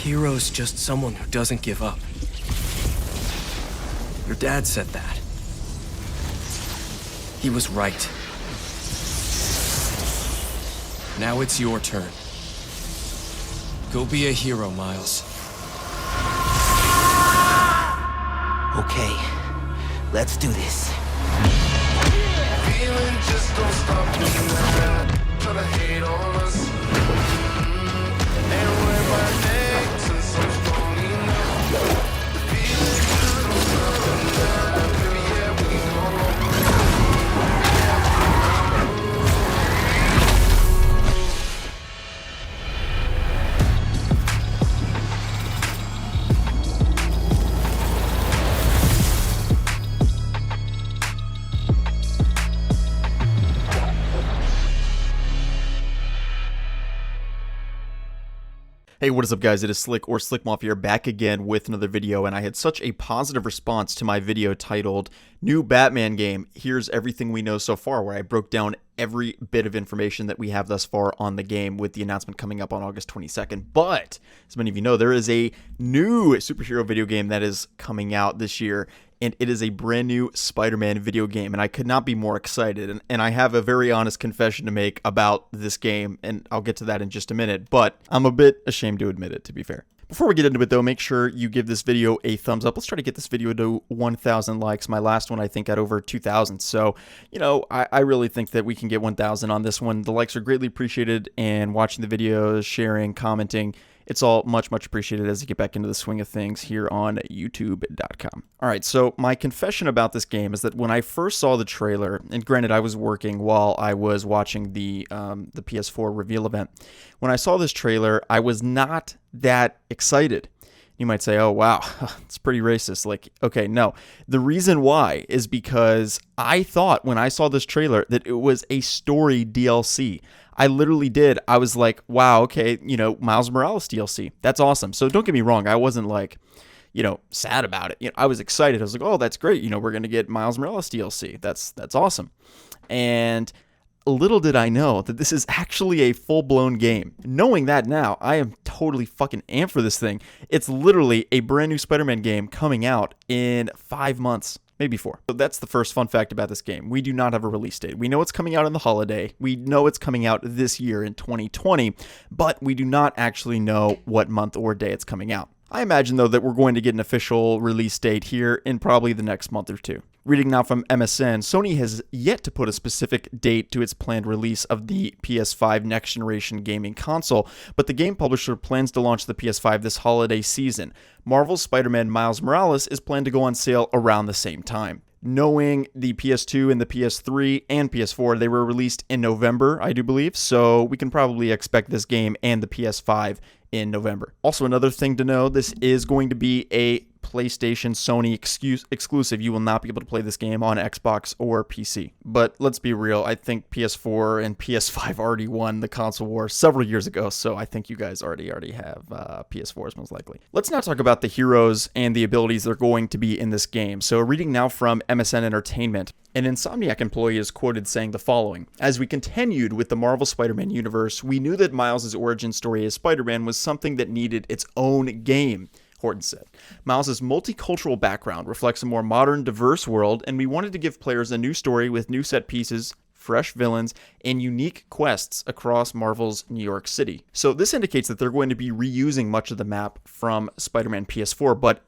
hero's just someone who doesn't give up. Your dad said that. He was right. Now it's your turn. Go be a hero, Miles. Okay, let's do this. Feeling just don't stop me now. Tryna hate on us. And wear my neck since I'm strong enough. The feeling just don't stop me now. Baby, yeah, we can go. Hey, what is up guys, it is Slick or Slick Mafia back again with another video, and I had such a positive response to my video titled New Batman Game, Here's Everything We Know So Far, where I broke down every bit of information that we have thus far on the game with the announcement coming up on August 22nd. But, as many of you know, there is a new superhero video game that is coming out this year, and it is a brand new Spider-Man video game, and I could not be more excited. And I have a very honest confession to make about this game, and I'll get to that in just a minute, but I'm a bit ashamed to admit it, to be fair. Before we get into it though, make sure you give this video a thumbs up. Let's try to get this video to 1,000 likes. My last one, I think, got over 2,000. So, you know, I really think that we can get 1,000 on this one. The likes are greatly appreciated, and watching the videos, sharing, commenting, it's all much, much appreciated as you get back into the swing of things here on YouTube.com. All right, so my confession about this game is that when I first saw the trailer, and granted I was working while I was watching the PS4 reveal event, when I saw this trailer, I was not that excited. You might say, oh, wow, it's pretty racist. Like, okay, no. The reason why is because I thought when I saw this trailer that it was a story DLC. I literally did. I was like, wow, okay, you know, Miles Morales DLC. That's awesome. So don't get me wrong. I wasn't like, you know, sad about it. You know, I was excited. I was like, oh, that's great. You know, we're going to get Miles Morales DLC. That's awesome. And little did I know that this is actually a full-blown game. Knowing that now, I am totally fucking amped for this thing. It's literally a brand new Spider-Man game coming out in 5 months. Maybe 4. So that's the first fun fact about this game. We do not have a release date. We know it's coming out in the holiday. We know it's coming out this year in 2020, but we do not actually know what month or day it's coming out. I imagine, though, that we're going to get an official release date here in probably the next month or two. Reading now from MSN, Sony has yet to put a specific date to its planned release of the PS5 next-generation gaming console, but the game publisher plans to launch the PS5 this holiday season. Marvel's Spider-Man Miles Morales is planned to go on sale around the same time. Knowing the PS2 and the PS3 and PS4, they were released in November, I do believe, so we can probably expect this game and the PS5 in November. Also, another thing to know, this is going to be a PlayStation Sony exclusive. You will not be able to play this game on Xbox or PC. But let's be real, I think PS4 and PS5 already won the console war several years ago, so I think you guys already have PS4s most likely. Let's now talk about the heroes and the abilities that are going to be in this game. So reading now from MSN Entertainment, an Insomniac employee is quoted saying the following: "As we continued with the Marvel Spider-Man universe, we knew that Miles' origin story as Spider-Man was something that needed its own game." Horton said. Miles' multicultural background reflects a more modern, diverse world, and we wanted to give players a new story with new set pieces, fresh villains, and unique quests across Marvel's New York City. So this indicates that they're going to be reusing much of the map from Spider-Man PS4, but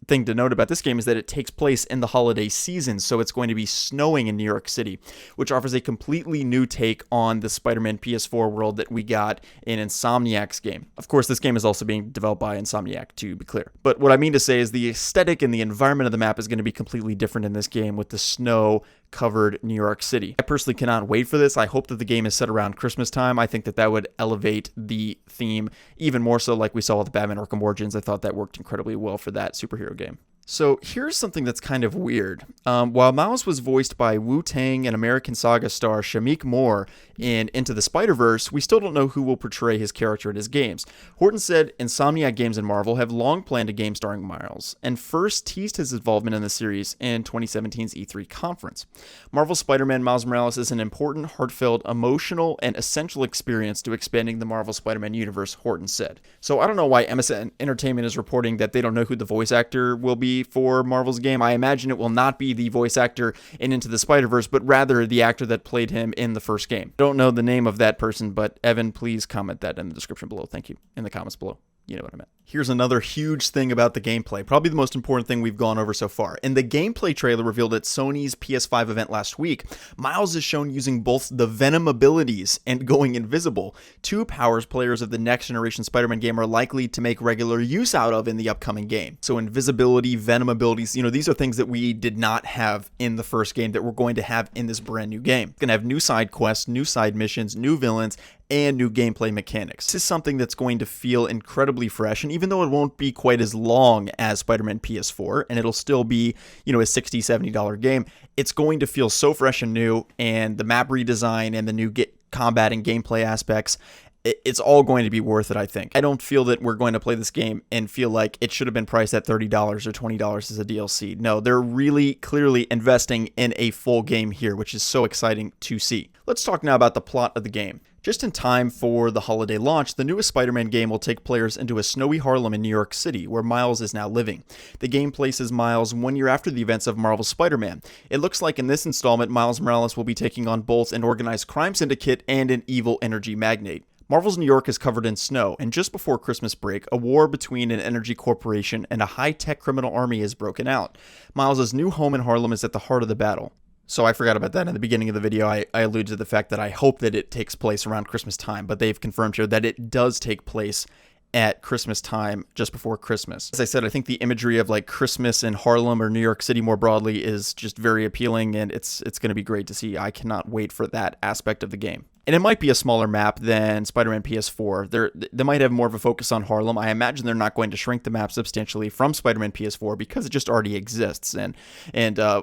thing to note about this game is that it takes place in the holiday season, so it's going to be snowing in New York City, which offers a completely new take on the Spider-Man PS4 world that we got in Insomniac's game. Of course, this game is also being developed by Insomniac, to be clear. But what I mean to say is the aesthetic and the environment of the map is going to be completely different in this game with the snow-covered New York City. I personally cannot wait for this. I hope that the game is set around Christmas time. I think that that would elevate the theme even more so, like we saw with Batman Arkham Origins. I thought that worked incredibly well for that superhero game. So here's something that's kind of weird. While Miles was voiced by Wu-Tang and American Saga star Shameik Moore in Into the Spider-Verse, we still don't know who will portray his character in his games. Horton said Insomniac Games and Marvel have long planned a game starring Miles, and first teased his involvement in the series in 2017's E3 conference. Marvel's Spider-Man Miles Morales is an important, heartfelt, emotional, and essential experience to expanding the Marvel Spider-Man universe, Horton said. So I don't know why MSN Entertainment is reporting that they don't know who the voice actor will be for Marvel's game. I imagine it will not be the voice actor in Into the Spider-Verse, but rather the actor that played him in the first game. Don't know the name of that person, but Evan, please comment that in the description below. Thank you. In the comments below. You know what I meant. Here's another huge thing about the gameplay, probably the most important thing we've gone over so far. In the gameplay trailer revealed at Sony's PS5 event last week, Miles is shown using both the Venom abilities and going invisible, two powers players of the next generation Spider-Man game are likely to make regular use out of in the upcoming game. So invisibility, Venom abilities, these are things that we did not have in the first game that we're going to have in this brand new game. It's going to have new side quests, new side missions, new villains, and new gameplay mechanics. This is something that's going to feel incredibly fresh, and even though it won't be quite as long as Spider-Man PS4, and it'll still be, a $60, $70 game, it's going to feel so fresh and new, and the map redesign and the new combat and gameplay aspects, it's all going to be worth it, I think. I don't feel that we're going to play this game and feel like it should have been priced at $30 or $20 as a DLC. No, they're really clearly investing in a full game here, which is so exciting to see. Let's talk now about the plot of the game. Just in time for the holiday launch, the newest Spider-Man game will take players into a snowy Harlem in New York City, where Miles is now living. The game places Miles 1 year after the events of Marvel's Spider-Man. It looks like in this installment, Miles Morales will be taking on both an organized crime syndicate and an evil energy magnate. Marvel's New York is covered in snow, and just before Christmas break, a war between an energy corporation and a high-tech criminal army is broken out. Miles' new home in Harlem is at the heart of the battle. So I forgot about that in the beginning of the video. I alluded to the fact that I hope that it takes place around Christmas time, but they've confirmed here that it does take place at Christmas time, just before Christmas. As I said, I think the imagery of like Christmas in Harlem or New York City more broadly is just very appealing, and it's going to be great to see. I cannot wait for that aspect of the game. And it might be a smaller map than Spider-Man PS4. They might have more of a focus on Harlem. I imagine they're not going to shrink the map substantially from Spider-Man PS4 because it just already exists. And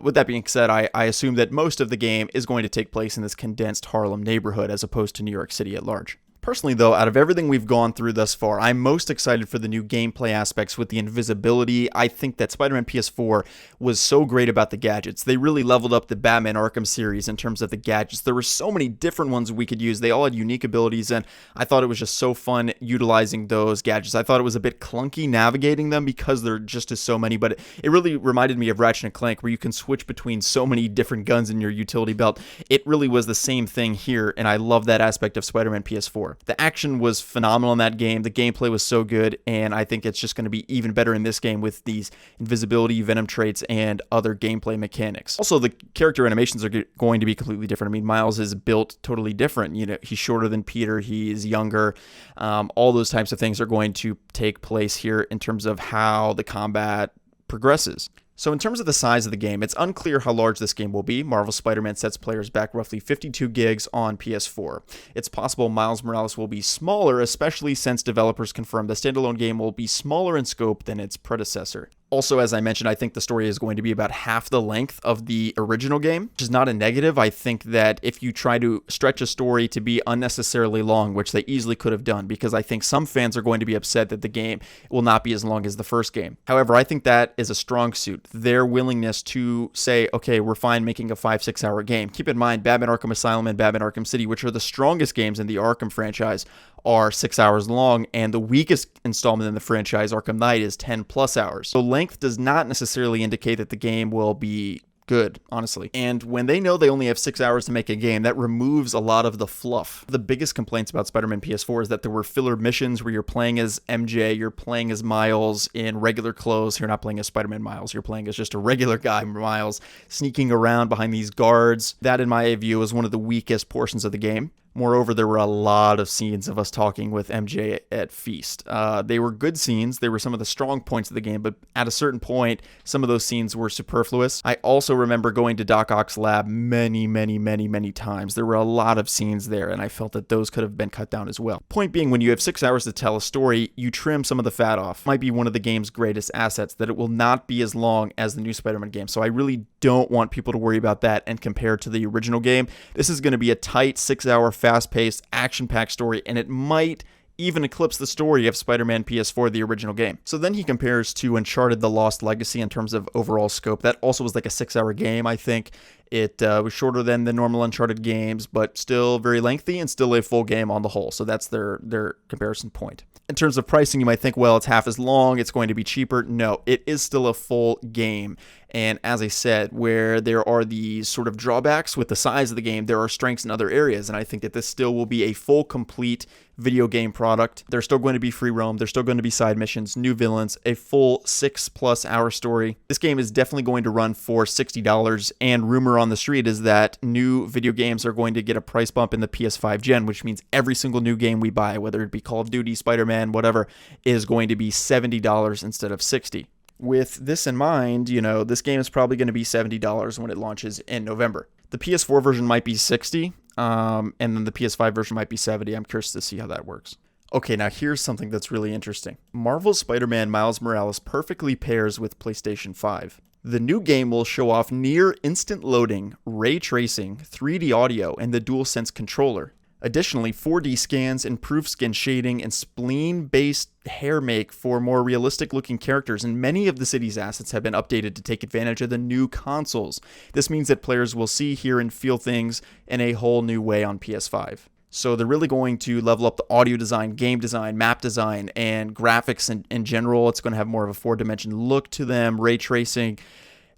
with that being said, I assume that most of the game is going to take place in this condensed Harlem neighborhood as opposed to New York City at large. Personally, though, out of everything we've gone through thus far, I'm most excited for the new gameplay aspects with the invisibility. I think that Spider-Man PS4 was so great about the gadgets. They really leveled up the Batman Arkham series in terms of the gadgets. There were so many different ones we could use. They all had unique abilities, and I thought it was just so fun utilizing those gadgets. I thought it was a bit clunky navigating them because there just is so many, but it really reminded me of Ratchet & Clank, where you can switch between so many different guns in your utility belt. It really was the same thing here, and I love that aspect of Spider-Man PS4. The action was phenomenal in that game. The gameplay was so good, and I think it's just going to be even better in this game with these invisibility, Venom traits, and other gameplay mechanics. Also, the character animations are going to be completely different. I mean, Miles is built totally different. He's shorter than Peter. He's younger. All those types of things are going to take place here in terms of how the combat progresses. So in terms of the size of the game, it's unclear how large this game will be. Marvel Spider-Man sets players back roughly 52 gigs on PS4. It's possible Miles Morales will be smaller, especially since developers confirmed the standalone game will be smaller in scope than its predecessor. Also, as I mentioned, I think the story is going to be about half the length of the original game, which is not a negative. I think that if you try to stretch a story to be unnecessarily long, which they easily could have done, because I think some fans are going to be upset that the game will not be as long as the first game. However, I think that is a strong suit. Their willingness to say, okay, we're fine making a 5-6 hour game. Keep in mind, Batman Arkham Asylum and Batman Arkham City, which are the strongest games in the Arkham franchise, are 6 hours long, and the weakest installment in the franchise, Arkham Knight, is 10+ hours. So length does not necessarily indicate that the game will be good, honestly. And when they know they only have 6 hours to make a game, that removes a lot of the fluff. The biggest complaints about Spider-Man PS4 is that there were filler missions where you're playing as MJ, you're playing as Miles in regular clothes. You're not playing as Spider-Man Miles, you're playing as just a regular guy, Miles, sneaking around behind these guards. That, in my view, is one of the weakest portions of the game. Moreover, there were a lot of scenes of us talking with MJ at Feast. They were good scenes. They were some of the strong points of the game, but at a certain point, some of those scenes were superfluous. I also remember going to Doc Ock's lab many times. There were a lot of scenes there, and I felt that those could have been cut down as well. Point being, when you have 6 hours to tell a story, you trim some of the fat off. Might be one of the game's greatest assets, that it will not be as long as the new Spider-Man game. So I really don't want people to worry about that and compare to the original game. This is going to be a tight 6-hour, fast-paced, action-packed story, and it might even eclipse the story of Spider-Man PS4, the original game. So then he compares to Uncharted: The Lost Legacy in terms of overall scope. That also was like a 6-hour game, I think. It was shorter than the normal Uncharted games, but still very lengthy and still a full game on the whole. So that's their comparison point. In terms of pricing, you might think, well, it's half as long, it's going to be cheaper. No, it is still a full game. And as I said, where there are these sort of drawbacks with the size of the game, there are strengths in other areas. And I think that this still will be a full, complete video game product. There's still going to be free roam. There's still going to be side missions, new villains, a full 6+ hour story. This game is definitely going to run for $60. And rumor on the street is that new video games are going to get a price bump in the PS5 gen, which means every single new game we buy, whether it be Call of Duty, Spider-Man, whatever, is going to be $70 instead of $60. With this in mind, this game is probably going to be $70 when it launches in November. The PS4 version might be $60, and then the PS5 version might be $70. I'm curious to see how that works. Okay, now here's something that's really interesting. Marvel's Spider-Man Miles Morales perfectly pairs with PlayStation 5. The new game will show off near instant loading, ray tracing, 3D audio, and the DualSense controller. Additionally, 4D scans, improved skin shading, and spleen-based hair make for more realistic-looking characters, and many of the city's assets have been updated to take advantage of the new consoles. This means that players will see, hear, and feel things in a whole new way on PS5. So they're really going to level up the audio design, game design, map design, and graphics in general. It's going to have more of a 4-dimension look to them, ray tracing,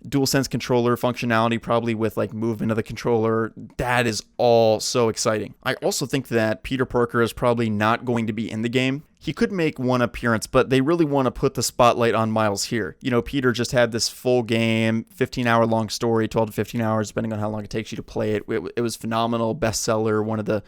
DualSense controller functionality, probably with like movement of the controller. That is all so exciting. I also think that Peter Parker is probably not going to be in the game. He could make one appearance, but they really want to put the spotlight on Miles here. Peter just had this full game, 15-hour long story, 12 to 15 hours, depending on how long it takes you to play it. It was phenomenal, bestseller, one of the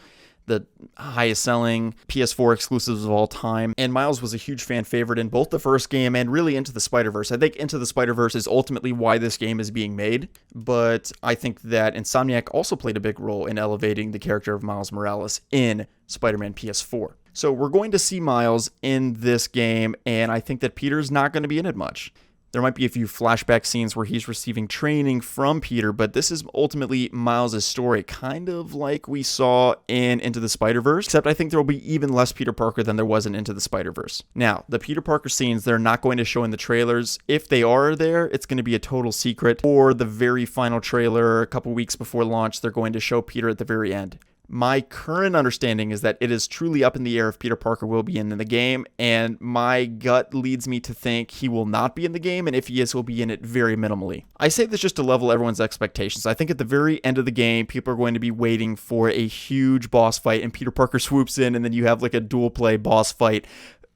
highest selling PS4 exclusives of all time. And Miles was a huge fan favorite in both the first game and really Into the Spider-Verse. I think Into the Spider-Verse is ultimately why this game is being made, but I think that Insomniac also played a big role in elevating the character of Miles Morales in Spider-Man PS4. So we're going to see Miles in this game, and I think that Peter's not going to be in it much. There might be a few flashback scenes where he's receiving training from Peter, but this is ultimately Miles' story, kind of like we saw in Into the Spider-Verse, except I think there will be even less Peter Parker than there was in Into the Spider-Verse. Now, the Peter Parker scenes, they're not going to show in the trailers. If they are there, it's going to be a total secret. For the very final trailer, a couple weeks before launch, they're going to show Peter at the very end. My current understanding is that it is truly up in the air if Peter Parker will be in the game, and my gut leads me to think he will not be in the game, and if he is, he'll be in it very minimally. I say this just to level everyone's expectations. I think at the very end of the game, people are going to be waiting for a huge boss fight, and Peter Parker swoops in, and then you have like a dual play boss fight,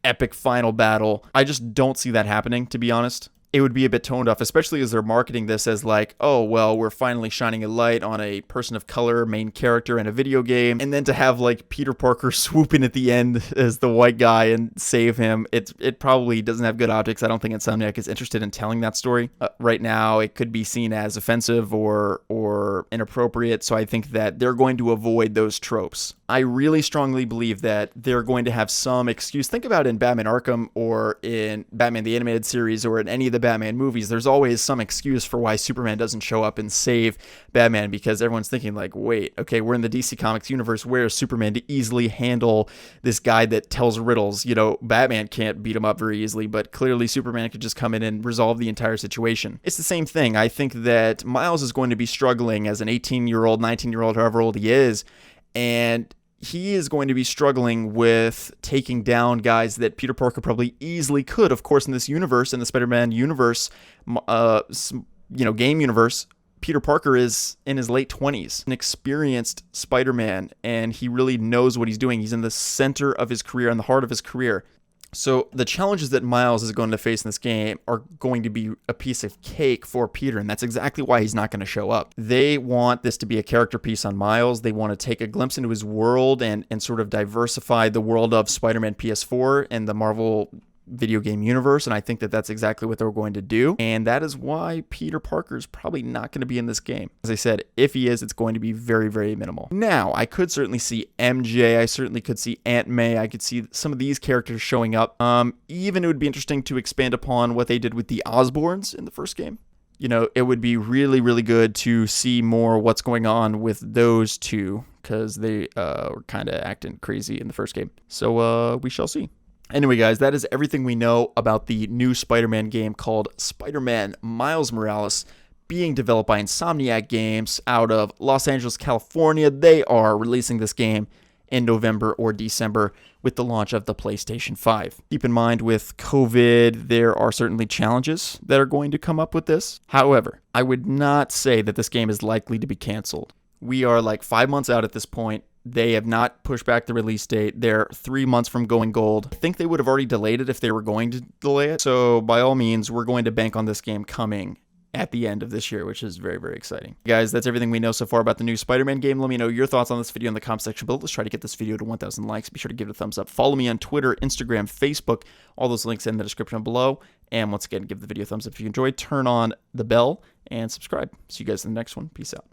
epic final battle. I just don't see that happening, to be honest. It would be a bit toned off, especially as they're marketing this as like, oh, well, we're finally shining a light on a person of color main character in a video game. And then to have like Peter Parker swoop in at the end as the white guy and save him, it probably doesn't have good optics. I don't think Insomniac is interested in telling that story. Right now, it could be seen as offensive or inappropriate. So I think that they're going to avoid those tropes. I really strongly believe that they're going to have some excuse. Think about in Batman Arkham or in Batman the Animated Series or in any of the Batman movies. There's always some excuse for why Superman doesn't show up and save Batman, because everyone's thinking like, wait, okay, we're in the DC Comics universe. Where is Superman to easily handle this guy that tells riddles? Batman can't beat him up very easily, but clearly Superman could just come in and resolve the entire situation. It's the same thing. I think that Miles is going to be struggling as an 18-year-old, 19-year-old, however old he is, and he is going to be struggling with taking down guys that Peter Parker probably easily could. Of course, in this universe, in the Spider-Man universe, game universe, Peter Parker is in his late 20s, an experienced Spider-Man, and he really knows what he's doing. He's in the center of his career, in the heart of his career. So the challenges that Miles is going to face in this game are going to be a piece of cake for Peter, and that's exactly why he's not going to show up. They want this to be a character piece on Miles. They want to take a glimpse into his world and sort of diversify the world of Spider-Man PS4 and the Marvel video game universe, and I think that that's exactly what they're going to do, and that is why Peter Parker is probably not going to be in this game. As I said, if he is, it's going to be very, very minimal. Now, I could certainly see MJ, I certainly could see Aunt May, I could see some of these characters showing up. Even it would be interesting to expand upon what they did with the Osborns in the first game. You know, it would be really, really good to see more what's going on with those two, because they were kind of acting crazy in the first game. So we shall see. Anyway, guys, that is everything we know about the new Spider-Man game called Spider-Man Miles Morales, being developed by Insomniac Games out of Los Angeles, California. They are releasing this game in November or December with the launch of the PlayStation 5. Keep in mind, with COVID, there are certainly challenges that are going to come up with this. However, I would not say that this game is likely to be canceled. We are like 5 months out at this point. They have not pushed back the release date. They're 3 months from going gold. I think they would have already delayed it if they were going to delay it. So by all means, we're going to bank on this game coming at the end of this year, which is very, very exciting. Guys, that's everything we know so far about the new Spider-Man game. Let me know your thoughts on this video in the comment section below. Let's try to get this video to 1,000 likes. Be sure to give it a thumbs up. Follow me on Twitter, Instagram, Facebook. All those links in the description below. And once again, give the video a thumbs up if you enjoyed. Turn on the bell and subscribe. See you guys in the next one. Peace out.